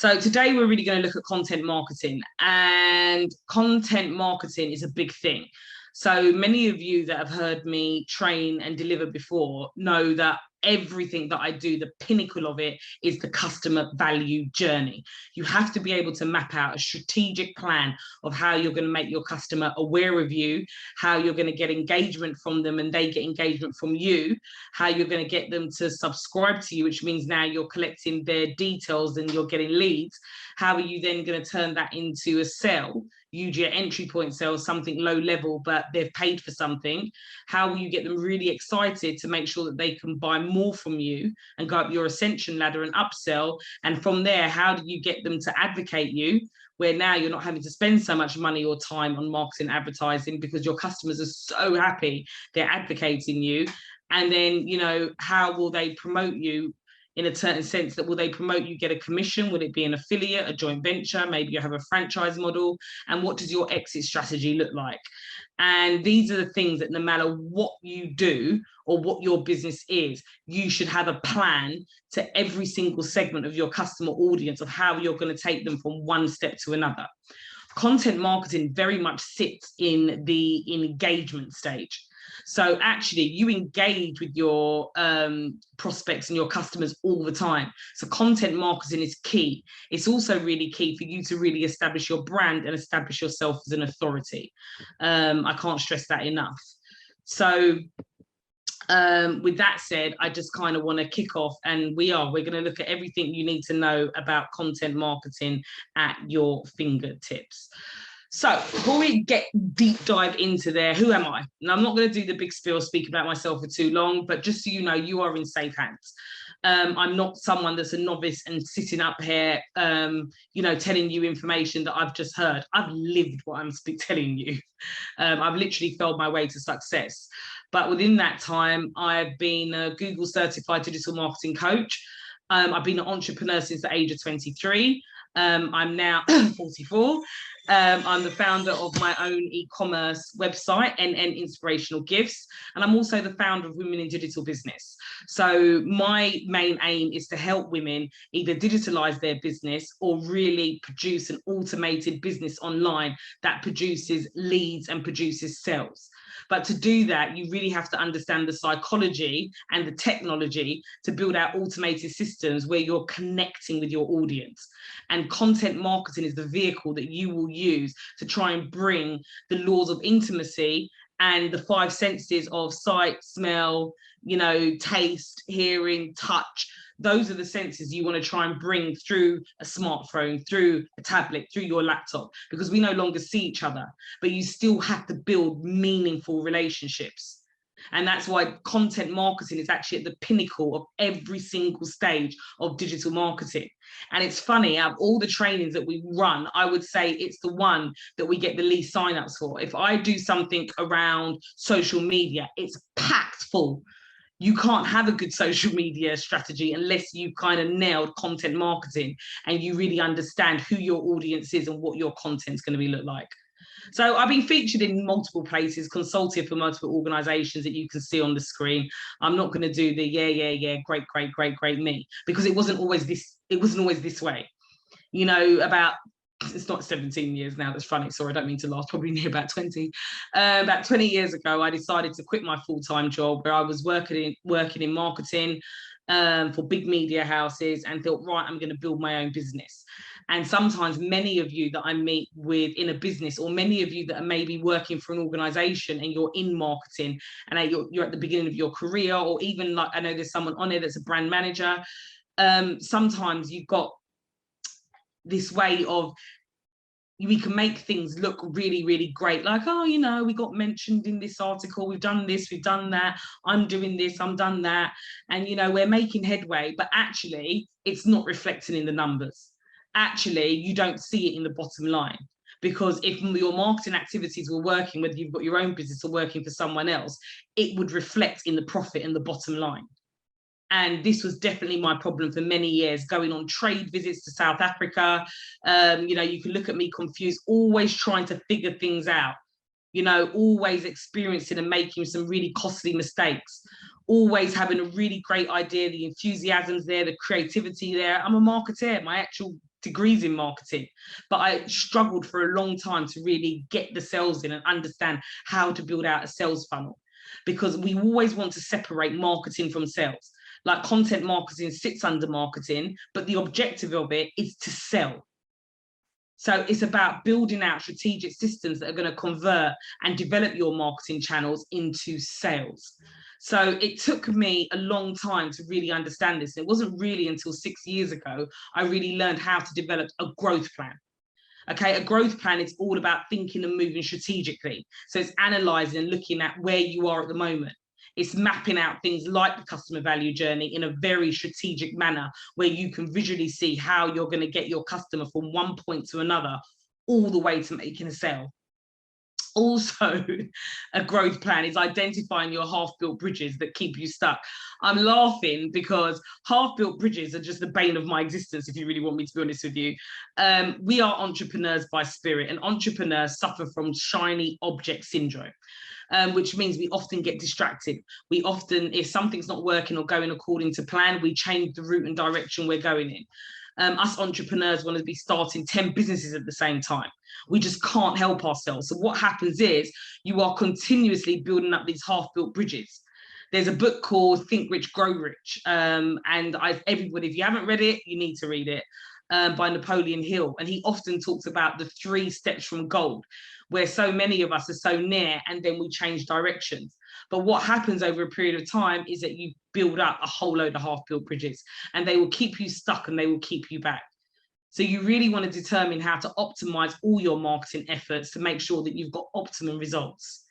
So today we're really going to look at content marketing, and content marketing is a big thing. So many of you that have heard me train and deliver before know that everything that I do, the pinnacle of it is the customer value journey. You have to be able to map out a strategic plan of how you're going to make your customer aware of you, how you're going to get engagement from them and they get engagement from you, how you're going to get them to subscribe to you, which means now you're collecting their details and you're getting leads. How are you then going to turn that into a sale? Usually an entry point sale, something low level, but they've paid for something. How will you get them really excited to make sure that they can buy more from you and go up your ascension ladder and upsell? And from there, how do you get them to advocate you, where now you're not having to spend so much money or time on marketing advertising because your customers are so happy they're advocating you? And then, you know, how will they promote you in a certain sense? That will they promote you, get a commission? Will it be an affiliate, a joint venture? Maybe you have a franchise model. And what does your exit strategy look like? And these are the things that no matter what you do or what your business is, you should have a plan to every single segment of your customer audience of how you're going to take them from one step to another. Content marketing very much sits in the engagement stage. So actually you engage with your prospects and your customers all the time. So content marketing is key. It's also really key for you to really establish your brand and establish yourself as an authority. I can't stress that enough. So with that said, I just kind of want to kick off, and we're going to look at everything you need to know about content marketing at your fingertips. So before we get deep dive into there, who am I? And I'm not going to do the big spiel, speak about myself for too long, but just so you know, you are in safe hands. I'm not someone that's a novice and sitting up here, you know, telling you information that I've just heard. I've lived what I'm telling you. I've literally felt my way to success. But within that time, I've been a Google certified digital marketing coach. I've been an entrepreneur since the age of 23. I'm now 44. I'm the founder of my own e-commerce website, NN Inspirational Gifts, and I'm also the founder of Women in Digital Business. So my main aim is to help women either digitalize their business or really produce an automated business online that produces leads and produces sales. But to do that, you really have to understand the psychology and the technology to build out automated systems where you're connecting with your audience. And content marketing is the vehicle that you will use to try and bring the laws of intimacy and the 5 senses of sight, smell, you know, taste, hearing, touch. Those are the senses you want to try and bring through a smartphone, through a tablet, through your laptop, because we no longer see each other, but you still have to build meaningful relationships. And that's why content marketing is actually at the pinnacle of every single stage of digital marketing. And it's funny, out of all the trainings that we run, I would say it's the one that we get the least signups for. If I do something around social media, it's packed full. You can't have a good social media strategy unless you kind of nailed content marketing and you really understand who your audience is and what your content's going to look like. So I've been featured in multiple places, consulted for multiple organizations that you can see on the screen. I'm not going to do the yeah, great me, because it wasn't always this way. You know, it's not 17 years now, that's funny, sorry, I don't mean to laugh, probably near about 20. About 20 years ago, I decided to quit my full-time job where I was working in marketing for big media houses, and thought, right, I'm going to build my own business. And sometimes many of you that I meet with in a business, or many of you that are maybe working for an organization and you're in marketing and you're at the beginning of your career, or even like, I know there's someone on there that's a brand manager. Sometimes you've got this way of, we can make things look really, really great. Like, oh, you know, we got mentioned in this article, we've done this, we've done that, I'm doing this, I'm done that. And, you know, we're making headway, but actually it's not reflecting in the numbers. Actually, you don't see it in the bottom line, because if your marketing activities were working, whether you've got your own business or working for someone else, it would reflect in the profit and the bottom line. And this was definitely my problem for many years, going on trade visits to South Africa. You know, you can look at me confused, always trying to figure things out, you know, always experiencing and making some really costly mistakes, always having a really great idea, the enthusiasm's there, the creativity there. I'm a marketeer. My actual degrees in marketing, but I struggled for a long time to really get the sales in and understand how to build out a sales funnel, because we always want to separate marketing from sales. Like content marketing sits under marketing, but the objective of it is to sell. So it's about building out strategic systems that are going to convert and develop your marketing channels into sales. So it took me a long time to really understand this. It wasn't really until 6 years ago I really learned how to develop a growth plan. Okay, a growth plan is all about thinking and moving strategically. So it's analysing and looking at where you are at the moment. It's mapping out things like the customer value journey in a very strategic manner, where you can visually see how you're going to get your customer from one point to another, all the way to making a sale. Also, a growth plan is identifying your half-built bridges that keep you stuck. I'm laughing because half-built bridges are just the bane of my existence, if you really want me to be honest with you. We are entrepreneurs by spirit, and entrepreneurs suffer from shiny object syndrome. Which means we often get distracted. We often, if something's not working or going according to plan, we change the route and direction we're going in. Us entrepreneurs want to be starting 10 businesses at the same time. We just can't help ourselves. So what happens is you are continuously building up these half-built bridges. There's a book called Think Rich, Grow Rich. Everybody, if you haven't read it, you need to read it. By Napoleon Hill, and he often talks about the 3 steps from gold, where so many of us are so near and then we change directions. But what happens over a period of time is that you build up a whole load of half-built bridges, and they will keep you stuck and they will keep you back. So you really want to determine how to optimize all your marketing efforts to make sure that you've got optimum results.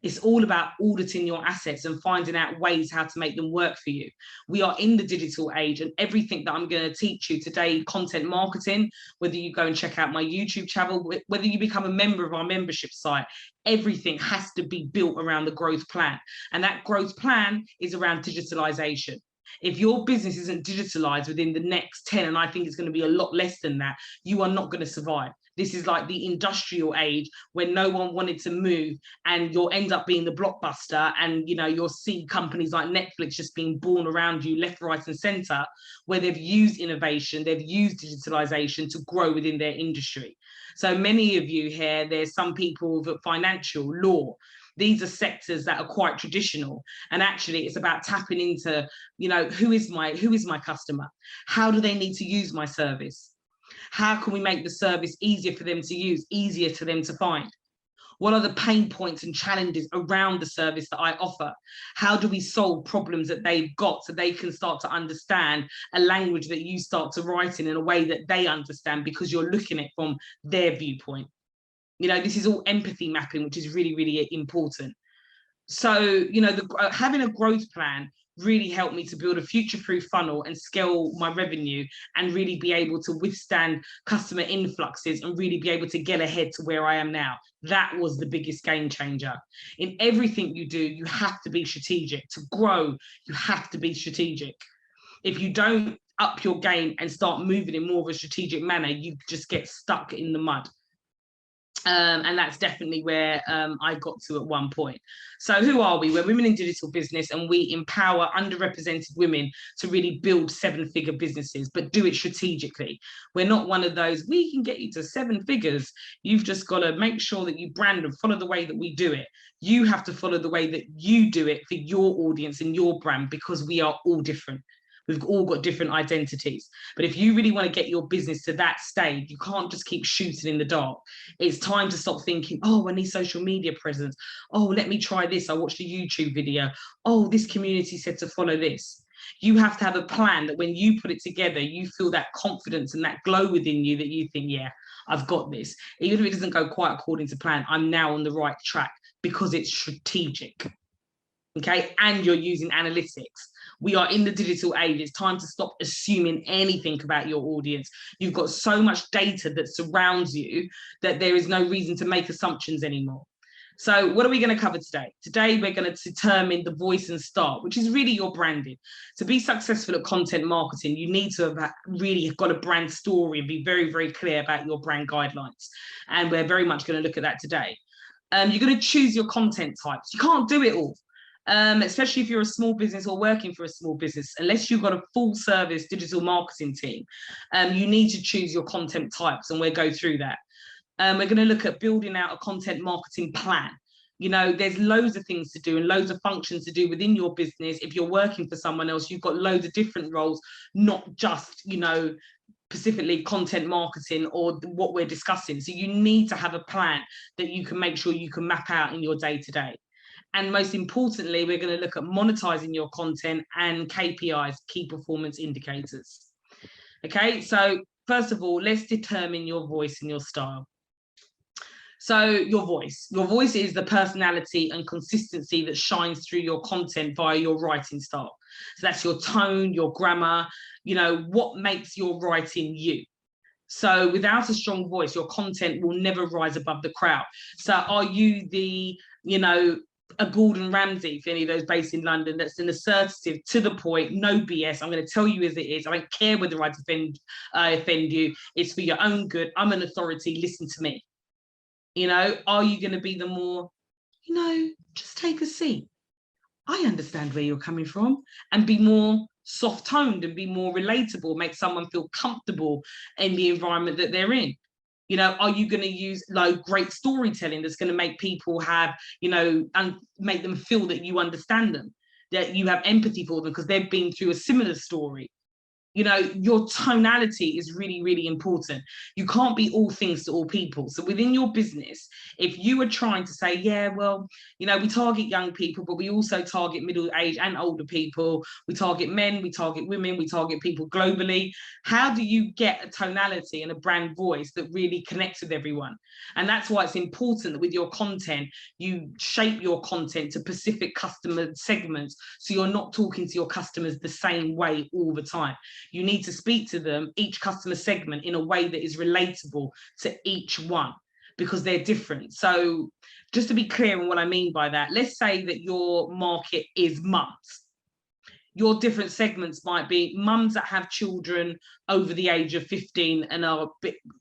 It's all about auditing your assets and finding out ways how to make them work for you. We are in the digital age, and everything that I'm going to teach you today, content marketing, whether you go and check out my YouTube channel, whether you become a member of our membership site, everything has to be built around the growth plan. And that growth plan is around digitalization. If your business isn't digitalized within the next 10, and I think it's going to be a lot less than that, you are not going to survive. This is like the industrial age when no one wanted to move, and you'll end up being the blockbuster, and you'll see companies like Netflix just being born around you left, right and center, where they've used innovation, they've used digitalization to grow within their industry. So many of you here, there's some people with financial, law. These are sectors that are quite traditional, and actually it's about tapping into, who is my customer? How do they need to use my service? How can we make the service easier for them to use, easier for them to find? What are the pain points and challenges around the service that I offer? How do we solve problems that they've got so they can start to understand a language that you start to write in a way that they understand, because you're looking at it from their viewpoint? This is all empathy mapping, which is really, really important. So, having a growth plan really helped me to build a future-proof funnel and scale my revenue, and really be able to withstand customer influxes and really be able to get ahead to where I am now. That was the biggest game changer. In everything you do, you have to be strategic. To grow, you have to be strategic. If you don't up your game and start moving in more of a strategic manner, you just get stuck in the mud. And that's definitely where I got to at one point. So who are we? We're women in digital business, and we empower underrepresented women to really build 7-figure businesses, but do it strategically. We're not one of those, we can get you to 7 figures. You've just got to make sure that you brand and follow the way that we do it. You have to follow the way that you do it for your audience and your brand, because we are all different. We've all got different identities. But if you really want to get your business to that stage, you can't just keep shooting in the dark. It's time to stop thinking, oh, I need social media presence. Oh, let me try this. I watched a YouTube video. Oh, this community said to follow this. You have to have a plan that when you put it together, you feel that confidence and that glow within you that you think, yeah, I've got this. Even if it doesn't go quite according to plan, I'm now on the right track, because it's strategic. Okay, and you're using analytics. We are in the digital age. It's time to stop assuming anything about your audience. You've got so much data that surrounds you that there is no reason to make assumptions anymore. So what are we going to cover today? Today, we're going to determine the voice and start, which is really your branding. To be successful at content marketing, you need to have really got a brand story and be very, very clear about your brand guidelines. And we're very much going to look at that today. You're going to choose your content types. You can't do it all. especially if you're a small business or working for a small business, unless you've got a full service digital marketing team, you need to choose your content types, and we'll go through that. We're going to look at building out a content marketing plan. You know, there's loads of things to do and loads of functions to do within your business. If you're working for someone else, you've got loads of different roles, not just, you know, specifically content marketing or what we're discussing. So you need to have a plan that you can make sure you can map out in your day-to-day. And most importantly, we're going to look at monetizing your content and KPIs, key performance indicators. Okay, so first of all, let's determine your voice and your style. So your voice is the personality and consistency that shines through your content via your writing style. So that's your tone, your grammar, you know, what makes your writing you. So without a strong voice, your content will never rise above the crowd. So are you the, you know, a Gordon Ramsay, for any of those based in London, that's an assertive, to the point, no BS, I'm going to tell you as it is, I don't care whether I offend you, it's for your own good, I'm an authority, listen to me. You know, are you going to be the more, you know, just take a seat, I understand where you're coming from, and be more soft-toned and be more relatable, make someone feel comfortable in the environment that they're in? You know, are you going to use like great storytelling that's going to make people have, you know, and make them feel that you understand them, that you have empathy for them because they've been through a similar story? You know, your tonality is really, really important. You can't be all things to all people. So within your business, if you are trying to say, yeah, well, you know, we target young people, but we also target middle age and older people. We target men, we target women, we target people globally. How do you get a tonality and a brand voice that really connects with everyone? And that's why it's important that with your content, you shape your content to specific customer segments. So you're not talking to your customers the same way all the time. You need to speak to them, each customer segment, in a way that is relatable to each one, because they're different. So just to be clear on what I mean by that, let's say that your market is mums. Your different segments might be mums that have children over the age of 15 and are,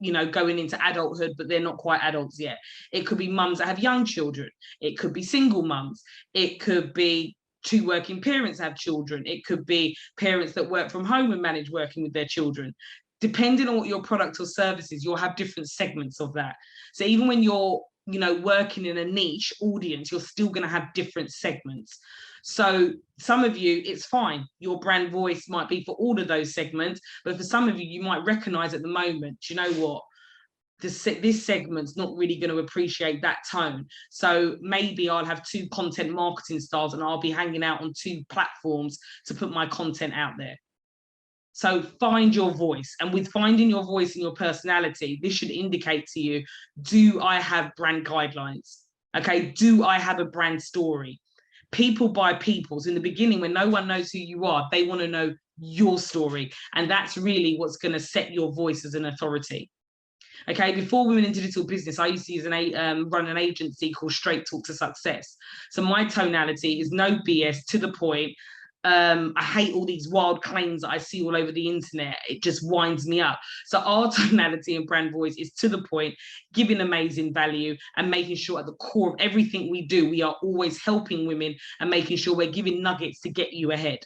you know, going into adulthood, but they're not quite adults yet. It could be mums that have young children. It could be single mums. It could be two working parents have children. It could be parents that work from home and manage working with their children. Depending on what your product or service is, you'll have different segments of that. So even when you're, you know, working in a niche audience, you're still going to have different segments. So some of you, it's fine. Your brand voice might be for all of those segments, but for some of you, you might recognize at the moment, do you know what? This segment's not really going to appreciate that tone. So maybe I'll have two content marketing styles and I'll be hanging out on two platforms to put my content out there. So find your voice. And with finding your voice and your personality, this should indicate to you, do I have brand guidelines? Okay, do I have a brand story? People buy people. So in the beginning, when no one knows who you are, they want to know your story. And that's really what's going to set your voice as an authority. Okay, before Women in Digital Business, I used to use run an agency called Straight Talk to Success. So my tonality is no BS, to the point. I hate all these wild claims that I see all over the internet. It just winds me up. So our tonality and brand voice is to the point, giving amazing value and making sure at the core of everything we do, we are always helping women and making sure we're giving nuggets to get you ahead.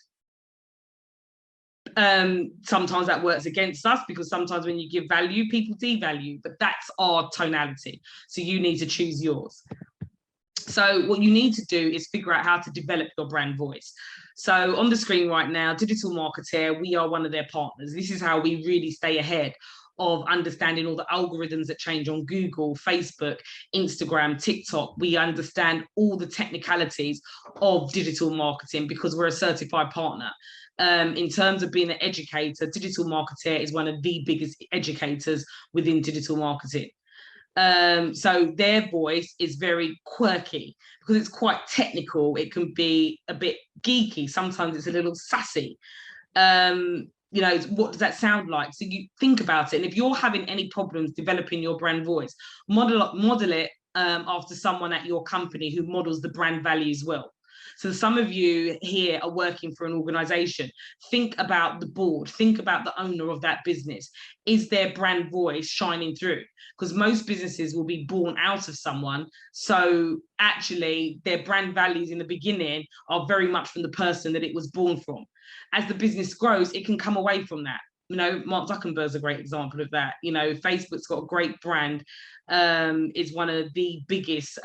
Sometimes that works against us, because sometimes when you give value, people devalue, but that's our tonality. So you need to choose yours. So what you need to do is figure out how to develop your brand voice. So on the screen right now, Digital Marketeer, we are one of their partners. This is how we really stay ahead of understanding all the algorithms that change on Google, Facebook, Instagram, TikTok. We understand all the technicalities of digital marketing because we're a certified partner. In terms of being an educator, Digital Marketeer is one of the biggest educators within digital marketing. So their voice is very quirky because it's quite technical. It can be a bit geeky. Sometimes it's a little sassy. You know, what does that sound like? So you think about it. And if you're having any problems developing your brand voice, model it after someone at your company who models the brand values well. So some of you here are working for an organization. Think about the board, think about the owner of that business. Is their brand voice shining through? Because most businesses will be born out of someone. So actually their brand values in the beginning are very much from the person that it was born from. As the business grows, it can come away from that. You know, Mark Zuckerberg's a great example of that. You know, Facebook's got a great brand, is one of the biggest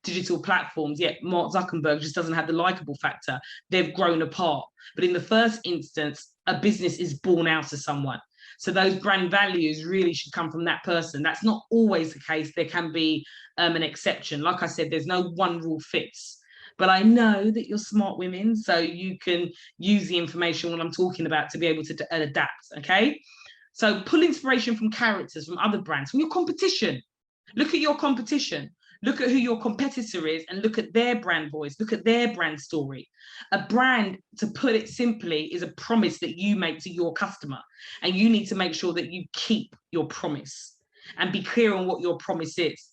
digital platforms, yet Mark Zuckerberg just doesn't have the likable factor. They've grown apart. But in the first instance, a business is born out of someone. So those brand values really should come from that person. That's not always the case. There can be an exception. Like I said, there's no one rule fits. But I know that you're smart women, so you can use the information what I'm talking about to be able to adapt, okay? So pull inspiration from characters, from other brands, from your competition. Look at your competition. Look at who your competitor is and look at their brand voice. Look at their brand story. A brand, to put it simply, is a promise that you make to your customer. And you need to make sure that you keep your promise and be clear on what your promise is,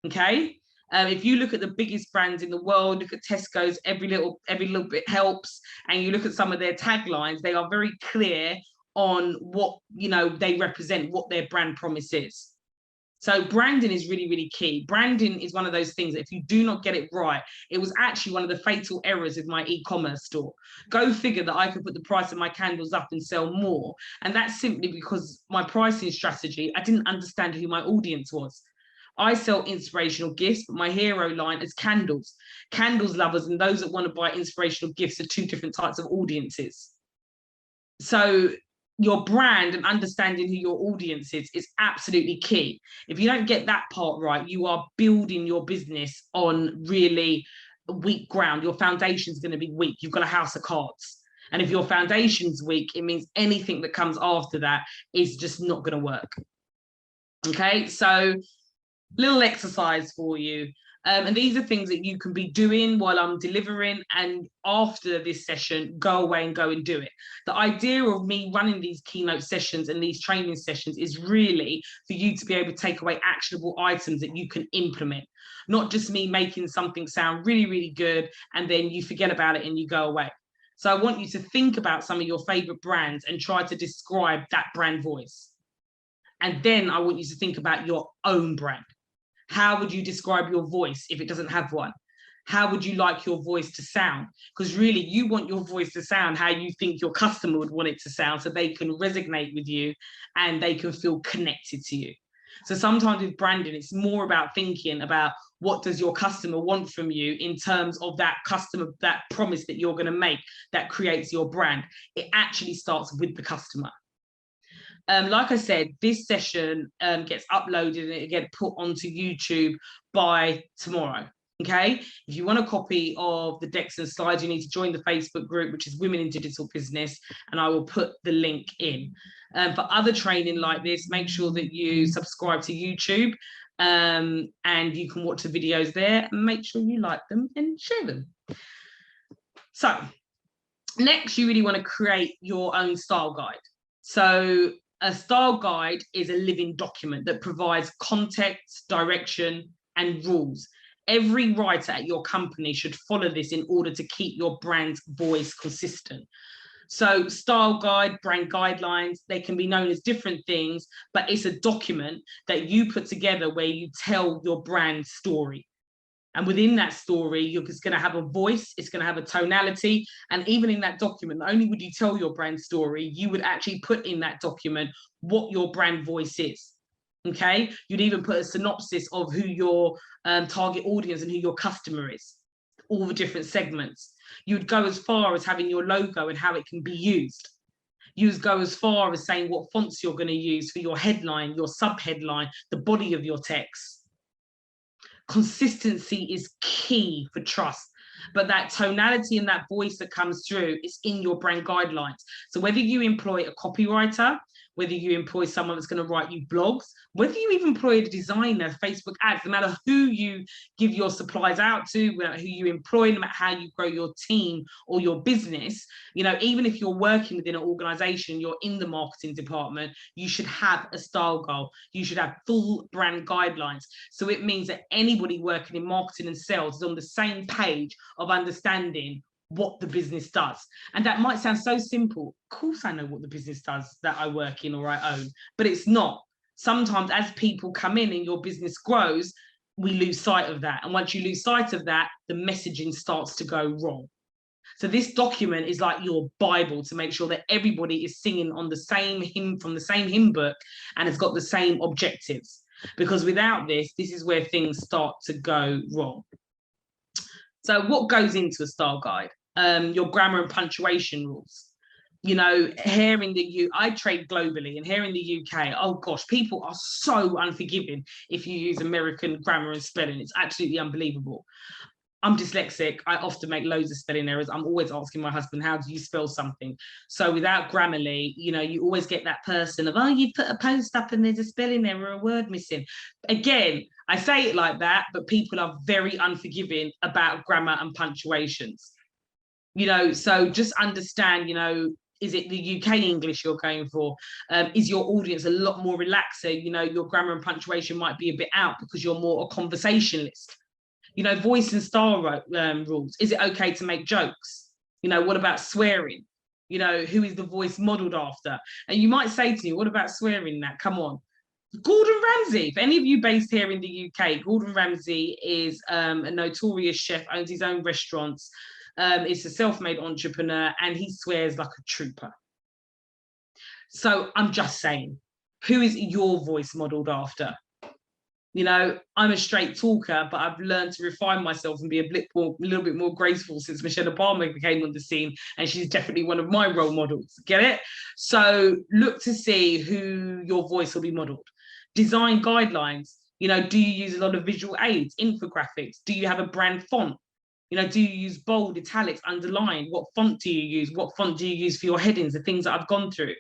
okay? If you look at the biggest brands in the world, look at Tesco's, every little bit helps, and you look at some of their taglines, they are very clear on what, you know, they represent, what their brand promise is. So branding is really, really key. Branding is one of those things that if you do not get it right, it was actually one of the fatal errors with my e-commerce store. Go figure that I could put the price of my candles up and sell more. And that's simply because my pricing strategy, I didn't understand who my audience was. I sell inspirational gifts, but my hero line is candles. Candles lovers and those that want to buy inspirational gifts are two different types of audiences. So your brand and understanding who your audience is absolutely key. If you don't get that part right, you are building your business on really weak ground. Your foundation is going to be weak. You've got a house of cards. And if your foundation's weak, it means anything that comes after that is just not going to work. Okay, so little exercise for you. And these are things that you can be doing while I'm delivering, and after this session, go away and go and do it. The idea of me running these keynote sessions and these training sessions is really for you to be able to take away actionable items that you can implement, not just me making something sound really, really good and then you forget about it and you go away. So I want you to think about some of your favorite brands and try to describe that brand voice. And then I want you to think about your own brand. How would you describe your voice if it doesn't have one? How would you like your voice to sound? Because really you want your voice to sound how you think your customer would want it to sound, so they can resonate with you and they can feel connected to you. So sometimes with branding, it's more about thinking about what does your customer want from you in terms of that customer, that promise that you're going to make that creates your brand. It actually starts with the customer. Like I said, this session gets uploaded and it gets put onto YouTube by tomorrow. Okay, if you want a copy of the decks and slides, you need to join the Facebook group, which is Women in Digital Business, and I will put the link in. For other training like this, make sure that you subscribe to YouTube, and you can watch the videos there, and make sure you like them and share them. So next, you really want to create your own style guide. So a style guide is a living document that provides context, direction, and rules. Every writer at your company should follow this in order to keep your brand's voice consistent. So style guide, brand guidelines, they can be known as different things, but it's a document that you put together where you tell your brand story. And within that story, you're just going to have a voice, it's going to have a tonality. And even in that document, not only would you tell your brand story, you would actually put in that document what your brand voice is. Okay, you'd even put a synopsis of who your target audience and who your customer is, all the different segments. You'd go as far as having your logo and how it can be used. You'd go as far as saying what fonts you're going to use for your headline, your sub-headline, the body of your text. Consistency is key for trust, but that tonality and that voice that comes through is in your brand guidelines. So whether you employ a copywriter, whether you employ someone that's going to write you blogs, whether you even employ a designer, Facebook ads, no matter who you give your supplies out to, who you employ, no matter how you grow your team or your business, even if you're working within an organization, you're in the marketing department, you should have a style goal. You should have full brand guidelines. So it means that anybody working in marketing and sales is on the same page of understanding what the business does. And that might sound so simple. Of course I know what the business does that I work in or I own, but it's not. Sometimes as people come in and your business grows, we lose sight of that. And once you lose sight of that, the messaging starts to go wrong. So this document is like your Bible to make sure that everybody is singing on the same hymn from the same hymn book and has got the same objectives. Because without this is where things start to go wrong. So what goes into a style guide? Your grammar and punctuation rules. Here in the I trade globally, and here in the UK, oh gosh, people are so unforgiving if you use American grammar and spelling. It's absolutely unbelievable. I'm dyslexic. I often make loads of spelling errors. I'm always asking my husband, how do you spell something? So without Grammarly, you always get that person of, oh, you put a post up and there's a spelling error, a word missing. Again, I say it like that, but people are very unforgiving about grammar and punctuations. So just understand, is it the UK English you're going for? Is your audience a lot more relaxed? So, your grammar and punctuation might be a bit out because you're more a conversationalist. Voice and style rules. Is it okay to make jokes? What about swearing? Who is the voice modeled after? And you might say to me, what about swearing that? Come on. Gordon Ramsay. If any of you based here in the UK, Gordon Ramsay is a notorious chef, owns his own restaurants. Is a self-made entrepreneur, and he swears like a trooper. So I'm just saying, who is your voice modeled after? I'm a straight talker, but I've learned to refine myself and be a little bit more graceful since Michelle Obama came on the scene, and she's definitely one of my role models. Get it? So look to see who your voice will be modeled. Design guidelines. Do you use a lot of visual aids, infographics? Do you have a brand font? Do you use bold, italics, underline? What font do you use? What font do you use for your headings? The things that I've gone through.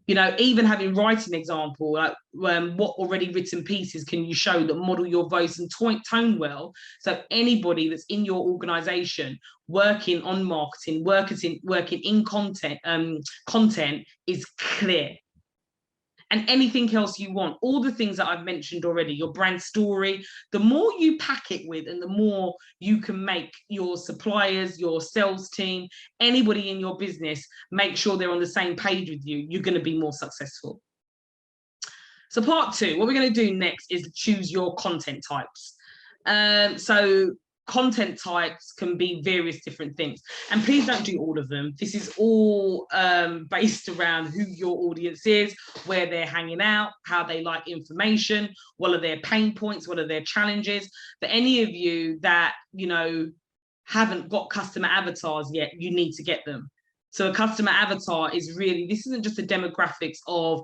Even having writing example, like what already written pieces can you show that model your voice and tone well? So anybody that's in your organization working on marketing, working in content is clear. And anything else you want, all the things that I've mentioned already, your brand story, the more you pack it with and the more you can make your suppliers, your sales team, anybody in your business, make sure they're on the same page with you, you're going to be more successful. So part 2, what we're going to do next is choose your content types. So content types can be various different things, and please don't do all of them. This is all based around who your audience is, where they're hanging out, how they like information, what are their pain points, what are their challenges. For any of you that haven't got customer avatars yet, you need to get them. So a customer avatar is really, this isn't just the demographics of,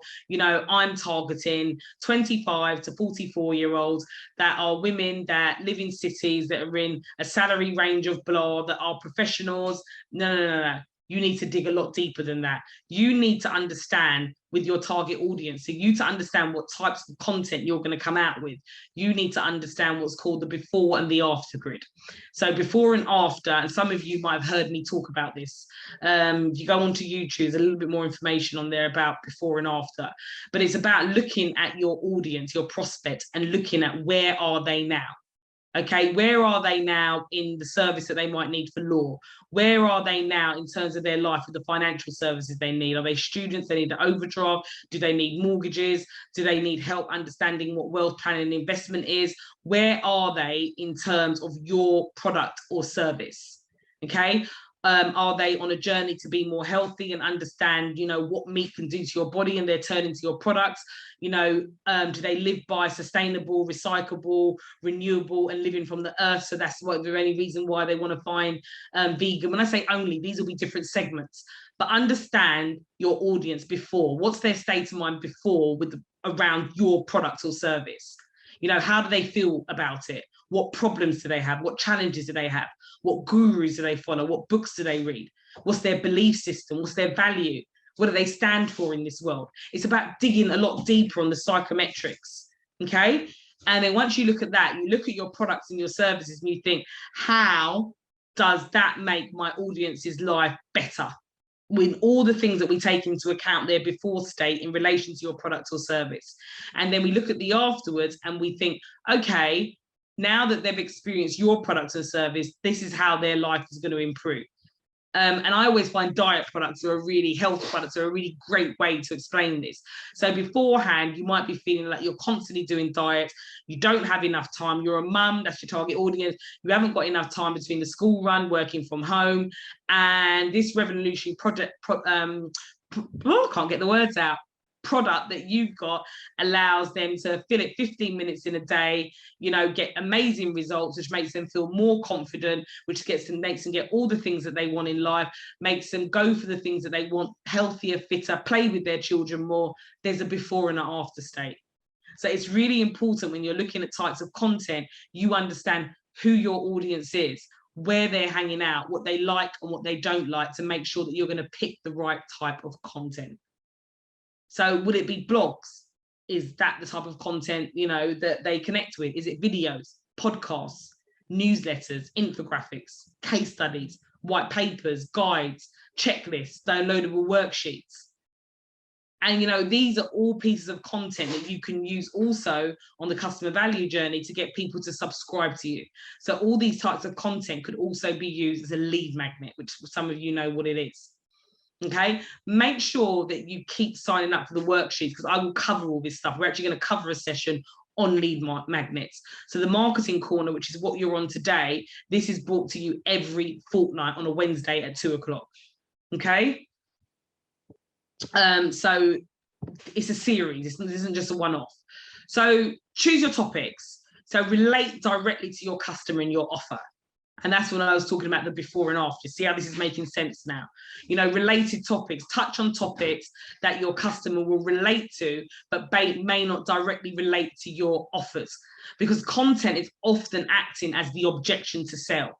I'm targeting 25 to 44-year-olds that are women that live in cities, that are in a salary range of blah, that are professionals. No. You need to dig a lot deeper than that. You need to understand with your target audience. So you to understand what types of content you're going to come out with, you need to understand what's called the before and the after grid. So before and after, and some of you might have heard me talk about this. If you go onto YouTube, there's a little bit more information on there about before and after. But it's about looking at your audience, your prospects, and looking at where are they now. Okay, where are they now in the service that they might need for law? Where are they now in terms of their life with the financial services they need? Are they students? They need an overdraft? Do they need mortgages? Do they need help understanding what wealth planning and investment is? Where are they in terms of your product or service? Okay. Are they on a journey to be more healthy and understand, what meat can do to your body, and they're turning to your products? Do they live by sustainable, recyclable, renewable, and living from the earth? So that's what the only reason why they want to find vegan. When I say only, these will be different segments. But understand your audience before. What's their state of mind before around your product or service? How do they feel about it? What problems do they have? What challenges do they have? What gurus do they follow? What books do they read? What's their belief system? What's their value? What do they stand for in this world? It's about digging a lot deeper on the psychometrics, okay? And then once you look at that, you look at your products and your services and you think, how does that make my audience's life better? With all the things that we take into account there before state in relation to your product or service. And then we look at the afterwards and we think, okay, now that they've experienced your product or service, this is how their life is going to improve. And I always find diet products are a really health products are a really great way to explain this. So beforehand, you might be feeling like you're constantly doing diets. You don't have enough time. You're a mum, that's your target audience. You haven't got enough time between the school run, working from home. And this revolutionary I can't get the words out. Product that you've got allows them to fill it 15 minutes in a day, get amazing results, which makes them feel more confident, which makes them get all the things that they want in life, makes them go for the things that they want, healthier, fitter, play with their children more. There's a before and an after state. So it's really important when you're looking at types of content, you understand who your audience is, where they're hanging out, what they like and what they don't like, to make sure that you're going to pick the right type of content. So would it be blogs? Is that the type of content, that they connect with? Is it videos, podcasts, newsletters, infographics, case studies, white papers, guides, checklists, downloadable worksheets? And, these are all pieces of content that you can use also on the customer value journey to get people to subscribe to you. So all these types of content could also be used as a lead magnet, which some of you know what it is. Okay, make sure that you keep signing up for the worksheets, because I will cover all this stuff. We're actually going to cover a session on lead magnets. So the marketing corner, which is what you're on today, this is brought to you every fortnight on a Wednesday at 2:00. Okay, so it's a series. This isn't just a one-off. So choose your topics. So relate directly to your customer and your offer. And that's when I was talking about the before and after. See how this is making sense now? Related topics, touch on topics that your customer will relate to, but may not directly relate to your offers, because content is often acting as the objection to sell.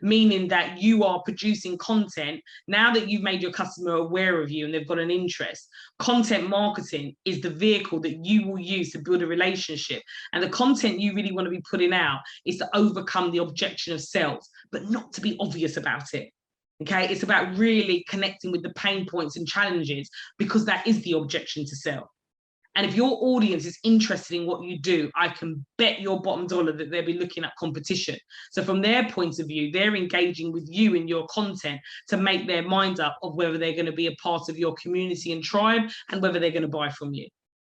Meaning that you are producing content now that you've made your customer aware of you and they've got an interest. Content marketing is the vehicle that you will use to build a relationship. And the content you really want to be putting out is to overcome the objection of sales, but not to be obvious about it. Okay, it's about really connecting with the pain points and challenges, because that is the objection to sell. And if your audience is interested in what you do, I can bet your bottom dollar that they'll be looking at competition. So from their point of view, they're engaging with you in your content to make their mind up of whether they're going to be a part of your community and tribe and whether they're going to buy from you.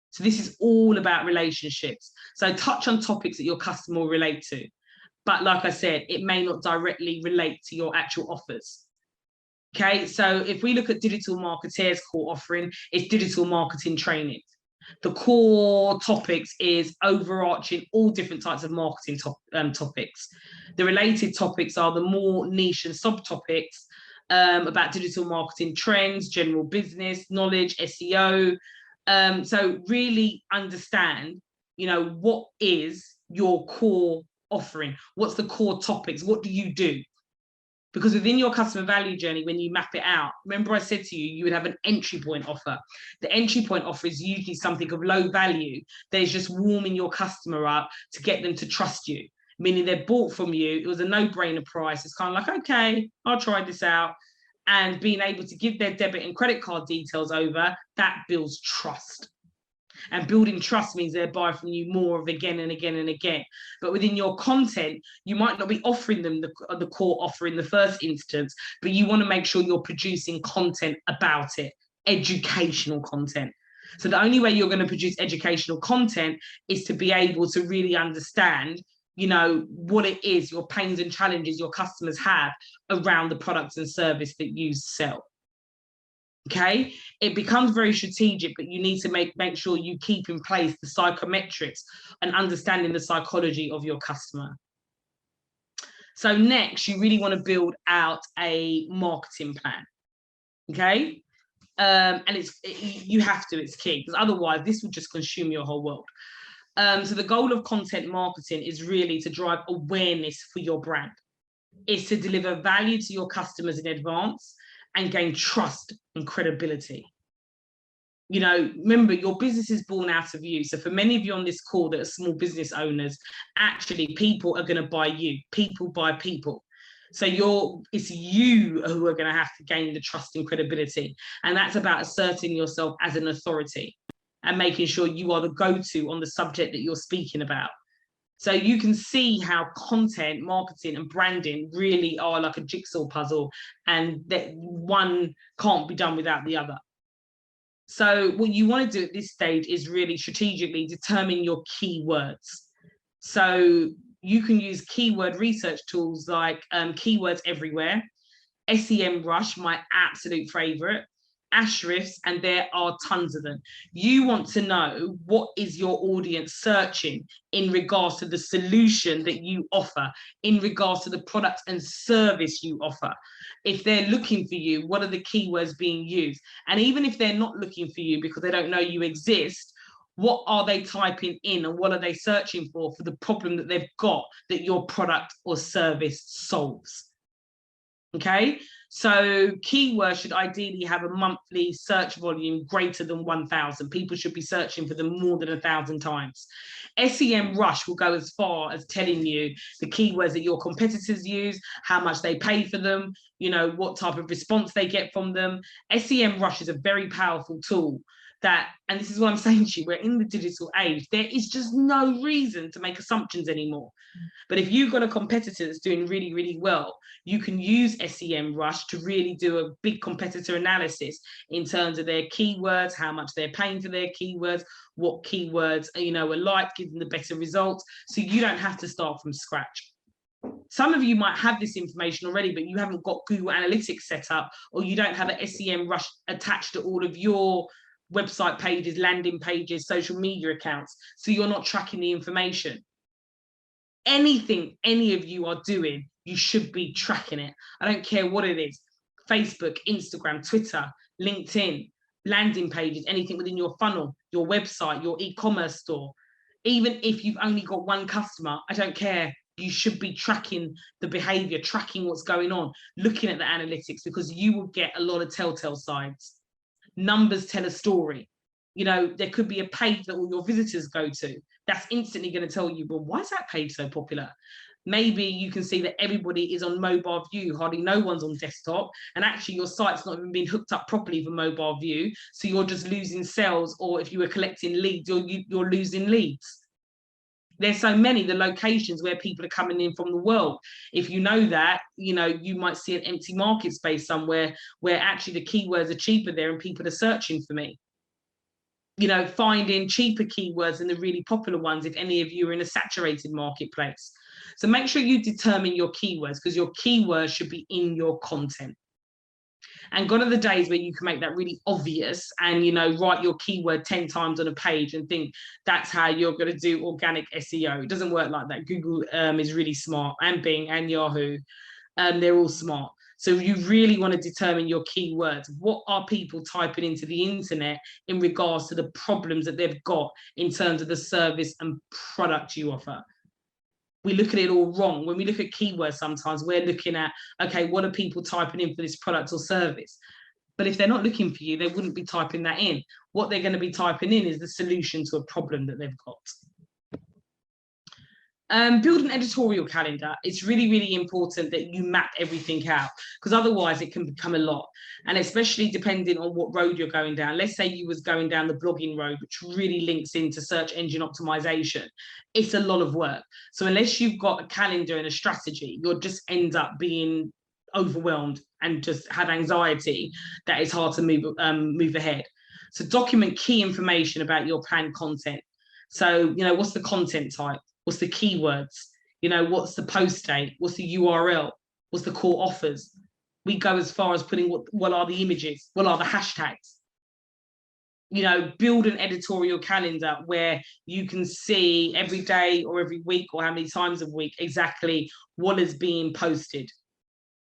So this is all about relationships. So touch on topics that your customer will relate to. But like I said, it may not directly relate to your actual offers. Okay, so if we look at Digital Marketeer's core offering, it's digital marketing training. The core topics is overarching all different types of marketing topics. The related topics are the more niche and subtopics about digital marketing trends, general business, knowledge, SEO. So really understand, what is your core offering? What's the core topics? What do you do? Because within your customer value journey, when you map it out, remember I said to you, you would have an entry point offer. The entry point offer is usually something of low value that is just warming your customer up to get them to trust you, meaning they've bought from you. It was a no-brainer price. It's kind of like, okay, I'll try this out. And being able to give their debit and credit card details over, that builds trust. And building trust means they'll buy from you more of again and again and again. But within your content, you might not be offering them the core offer in the first instance, but you want to make sure you're producing content about it, educational content. So the only way you're going to produce educational content is to be able to really understand, what it is, your pains and challenges your customers have around the products and service that you sell. Okay, it becomes very strategic, but you need to make sure you keep in place the psychometrics and understanding the psychology of your customer. So next, you really want to build out a marketing plan. Okay, and you have to, it's key, because otherwise this will just consume your whole world. So the goal of content marketing is really to drive awareness for your brand. It's to deliver value to your customers in advance and gain trust and credibility. You know, remember, your business is born out of you. So for many of you on this call that are small business owners, actually people are going to buy you. People buy people. So it's you who are going to have to gain the trust and credibility. And that's about asserting yourself as an authority and making sure you are the go-to on the subject that you're speaking about. So you can see how content, marketing, and branding really are like a jigsaw puzzle, and that one can't be done without the other. So what you want to do at this stage is really strategically determine your keywords. So you can use keyword research tools like Keywords Everywhere, SEMrush, my absolute favorite, Ahrefs, and there are tons of them. You want to know what is your audience searching in regards to the solution that you offer, in regards to the product and service you offer. If they're looking for you, what are the keywords being used? And even if they're not looking for you because they don't know you exist, what are they typing in and what are they searching for the problem that they've got that your product or service solves? Okay, so keywords should ideally have a monthly search volume greater than 1,000. People should be searching for them more than 1,000 times. SEMrush will go as far as telling you the keywords that your competitors use, how much they pay for them, you know, what type of response they get from them. SEMrush is a very powerful tool that, and this is what I'm saying to you, we're in the digital age. There is just no reason to make assumptions anymore. But if you've got a competitor that's doing really, really well, you can use SEMrush to really do a big competitor analysis in terms of their keywords, how much they're paying for their keywords, what keywords, you know, are like, giving the better results. So you don't have to start from scratch. Some of you might have this information already, but you haven't got Google Analytics set up, or you don't have an SEMrush attached to all of your website pages, landing pages, social media accounts. So you're not tracking the information. Anything any of you are doing, you should be tracking it. I don't care what it is. Facebook, Instagram, Twitter, LinkedIn, landing pages, anything within your funnel, your website, your e-commerce store. Even if you've only got one customer, I don't care. You should be tracking the behavior, tracking what's going on, looking at the analytics, because you will get a lot of telltale signs. Numbers tell a story. You know, there could be a page that all your visitors go to. That's instantly going to tell you, well, why is that page so popular? Maybe you can see that everybody is on mobile view, hardly no one's on desktop, and actually your site's not even being hooked up properly for mobile view, so you're just losing sales, or if you were collecting leads, you're losing leads. There's so many, the locations where people are coming in from the world. If you know that, you know, you might see an empty market space somewhere where actually the keywords are cheaper there and people are searching for me. You know, finding cheaper keywords than the really popular ones if any of you are in a saturated marketplace. So make sure you determine your keywords, because your keywords should be in your content. And gone are the days where you can make that really obvious and, you know, write your keyword 10 times on a page and think that's how you're going to do organic SEO. It doesn't work like that. Google is really smart, and Bing and Yahoo, they're all smart. So you really want to determine your keywords. What are people typing into the internet in regards to the problems that they've got in terms of the service and product you offer? We look at it all wrong. When we look at keywords, sometimes we're looking at, okay, what are people typing in for this product or service? But if they're not looking for you, they wouldn't be typing that in. What they're going to be typing in is the solution to a problem that they've got. Build an editorial calendar. It's really, really important that you map everything out, because otherwise it can become a lot. And especially depending on what road you're going down. Let's say you was going down the blogging road, which really links into search engine optimization. It's a lot of work. So unless you've got a calendar and a strategy, you'll just end up being overwhelmed and just have anxiety that is hard to move ahead. So document key information about your planned content. So, you know, what's the content type? What's the keywords? You know, what's the post date? What's the URL? What's the core offers? We go as far as putting what are the images? What are the hashtags? You know, build an editorial calendar where you can see every day or every week or how many times a week exactly what is being posted.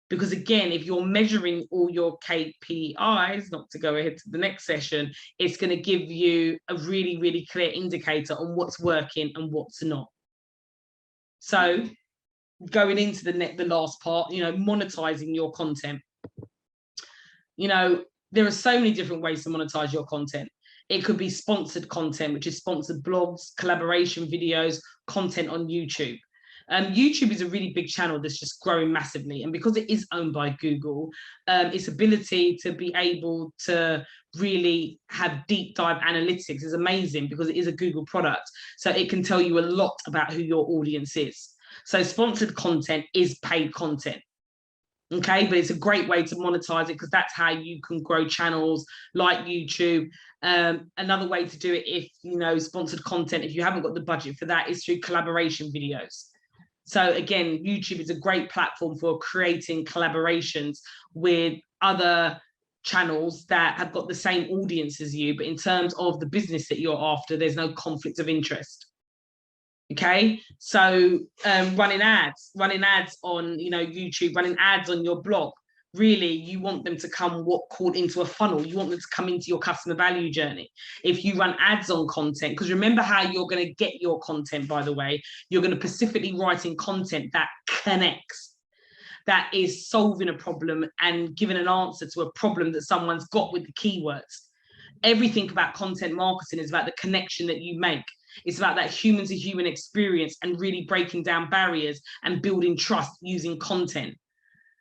Because again, if you're measuring all your KPIs, not to go ahead to the next session, it's going to give you a really, really clear indicator on what's working and what's not. So going into the last part, you know, monetizing your content. You know, there are so many different ways to monetize your content. It could be sponsored content, which is sponsored blogs, collaboration videos, content on YouTube. YouTube is a really big channel that's just growing massively. And because it is owned by Google, its ability to be able to really have deep dive analytics is amazing because it is a Google product. So it can tell you a lot about who your audience is. So sponsored content is paid content. Okay, but it's a great way to monetize it because that's how you can grow channels like YouTube. Another way to do it, if you know, sponsored content, if you haven't got the budget for that, is through collaboration videos. So again, YouTube is a great platform for creating collaborations with other channels that have got the same audience as you, but in terms of the business that you're after, there's no conflict of interest. Okay, so running ads on, you know, YouTube, running ads on your blog, really you want them to come called into a funnel. You want them to come into your customer value journey. If you run ads on content, because remember how you're going to get your content, by the way, you're going to specifically write in content that connects, that is solving a problem and giving an answer to a problem that someone's got with the keywords. Everything about content marketing is about the connection that you make. It's about that human to human experience and really breaking down barriers and building trust using content.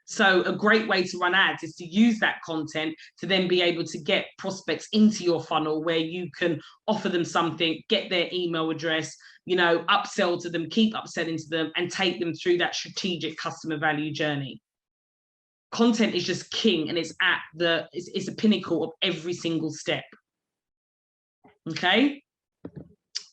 So a great way to run ads is to use that content to then be able to get prospects into your funnel where you can offer them something, get their email address, you know, upsell to them, keep upselling to them, and take them through that strategic customer value journey. Content is just king, and it's at it's a pinnacle of every single step. Okay.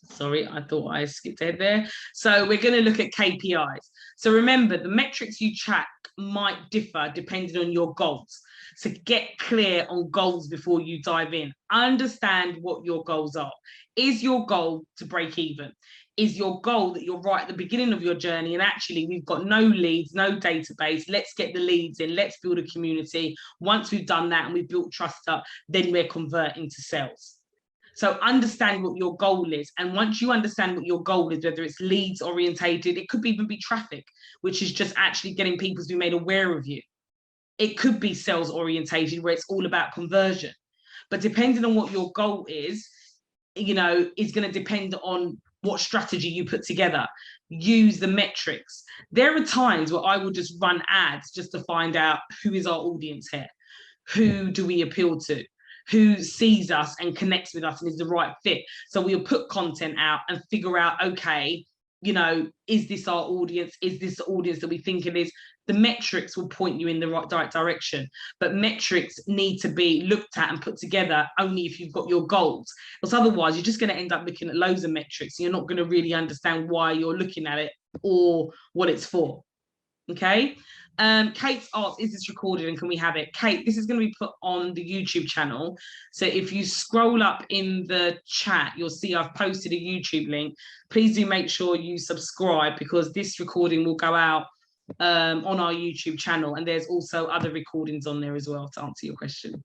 Sorry, I thought I skipped ahead there. So we're going to look at KPIs. So remember, the metrics you track might differ depending on your goals. So get clear on goals before you dive in. Understand what your goals are. Is your goal to break even? Is your goal that you're right at the beginning of your journey and actually we've got no leads, no database, let's get the leads in, let's build a community. Once we've done that and we've built trust up, then we're converting to sales. So understand what your goal is. And once you understand what your goal is, whether it's leads orientated, it could even be traffic, which is just actually getting people to be made aware of you. It could be sales orientated, where it's all about conversion. But depending on what your goal is, you know, is going to depend on what strategy you put together. Use the metrics. There are times where I will just run ads just to find out who is our audience here. Who do we appeal to? Who sees us and connects with us and is the right fit. So we'll put content out and figure out, okay, you know, is this our audience? Is this the audience that we think it is? The metrics will point you in the right direction, but metrics need to be looked at and put together only if you've got your goals. Because otherwise you're just going to end up looking at loads of metrics and you're not going to really understand why you're looking at it or what it's for. Okay. Kate's asked, is this recorded and can we have it? Kate, this is going to be put on the YouTube channel. So if you scroll up in the chat, you'll see I've posted a YouTube link. Please do make sure you subscribe because this recording will go out on our YouTube channel. And there's also other recordings on there as well to answer your question.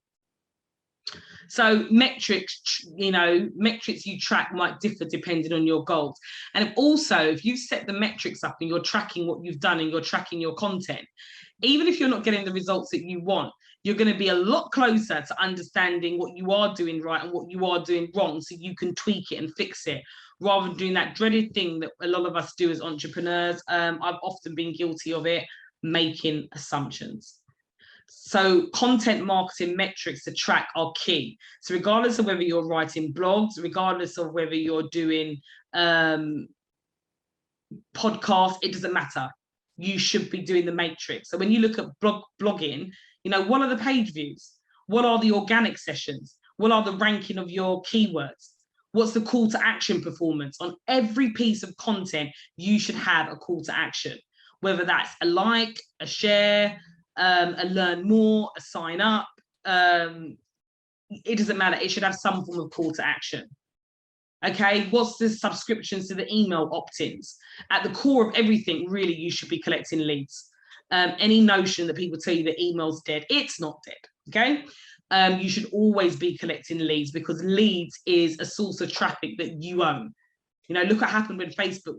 So metrics, you know, metrics you track might differ depending on your goals. And also, if you set the metrics up and you're tracking what you've done and you're tracking your content, even if you're not getting the results that you want, you're going to be a lot closer to understanding what you are doing right and what you are doing wrong so you can tweak it and fix it, rather than doing that dreaded thing that a lot of us do as entrepreneurs. I've often been guilty of it, making assumptions. So content marketing metrics to track are key. So regardless of whether you're writing blogs, regardless of whether you're doing podcasts, it doesn't matter. You should be doing the matrix. So when you look at blogging, you know, what are the page views? What are the organic sessions? What are the ranking of your keywords? What's the call to action performance? On every piece of content, you should have a call to action, whether that's a like, a share, a learn more, a sign up. It doesn't matter. It should have some form of call to action. Okay, what's the subscriptions to the email opt-ins? At the core of everything, really, you should be collecting leads. Any notion that people tell you that email's dead, it's not dead. Okay, you should always be collecting leads because leads is a source of traffic that you own. You know, look what happened when Facebook,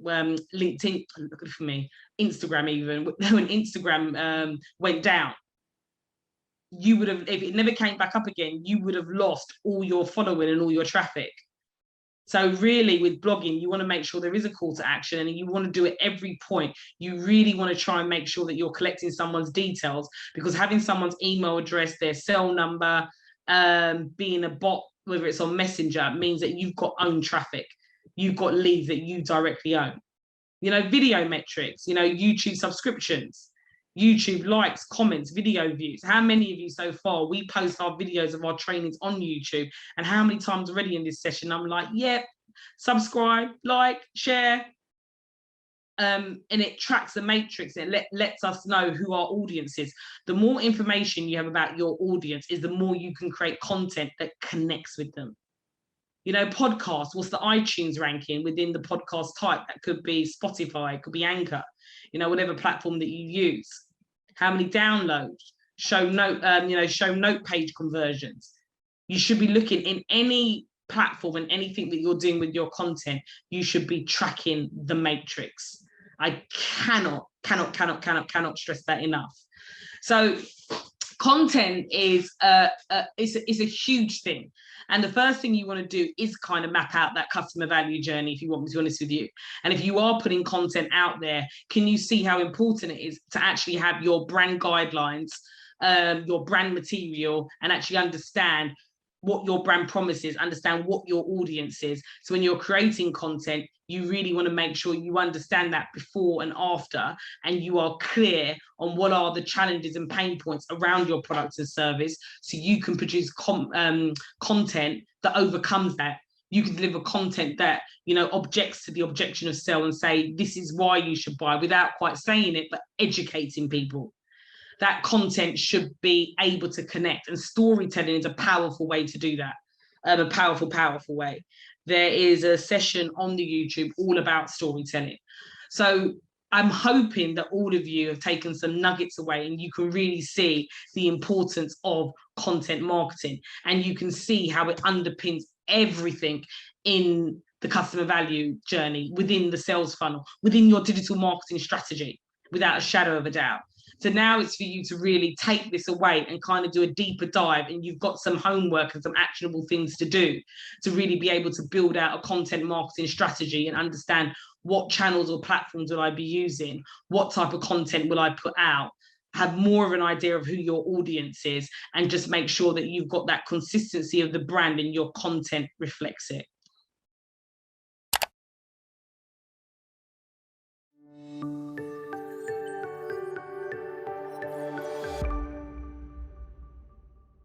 LinkedIn, look for me, Instagram even, when Instagram went down. you would have, if it never came back up again, you would have lost all your following and all your traffic. So really with blogging, you want to make sure there is a call to action, and you want to do it every point. You really want to try and make sure that you're collecting someone's details, because having someone's email address, their cell number, being a bot, whether it's on Messenger, means that you've got own traffic. You've got leads that you directly own. You know, video metrics, you know, YouTube subscriptions, YouTube likes, comments, video views. How many of you so far, we post our videos of our trainings on YouTube, and how many times already in this session I'm like, yep, subscribe, like, share. And it tracks the matrix. It lets us know who our audience is. The more information you have about your audience is the more you can create content that connects with them. You know, podcast, what's the iTunes ranking within the podcast type? That could be Spotify, it could be Anchor, you know, whatever platform that you use. How many downloads, show note page conversions. You should be looking in any platform and anything that you're doing with your content, you should be tracking the matrix. I cannot stress that enough. So content is a huge thing. And the first thing you want to do is kind of map out that customer value journey, if you want me to be honest with you. And if you are putting content out there, can you see how important it is to actually have your brand guidelines, your brand material, and actually understand what your brand promises, understand what your audience is. So when you're creating content, you really want to make sure you understand that before and after, and you are clear on what are the challenges and pain points around your product and service, so you can produce content that overcomes that. You can deliver content that, you know, objects to the objection of sell and say, this is why you should buy, without quite saying it, but educating people. That content should be able to connect, and storytelling is a powerful way to do that. A powerful way. There is a session on the YouTube all about storytelling. So I'm hoping that all of you have taken some nuggets away, and you can really see the importance of content marketing, and you can see how it underpins everything in the customer value journey, within the sales funnel, within your digital marketing strategy, without a shadow of a doubt. So now it's for you to really take this away and kind of do a deeper dive, and you've got some homework and some actionable things to do to really be able to build out a content marketing strategy and understand what channels or platforms will I be using, what type of content will I put out, have more of an idea of who your audience is, and just make sure that you've got that consistency of the brand and your content reflects it.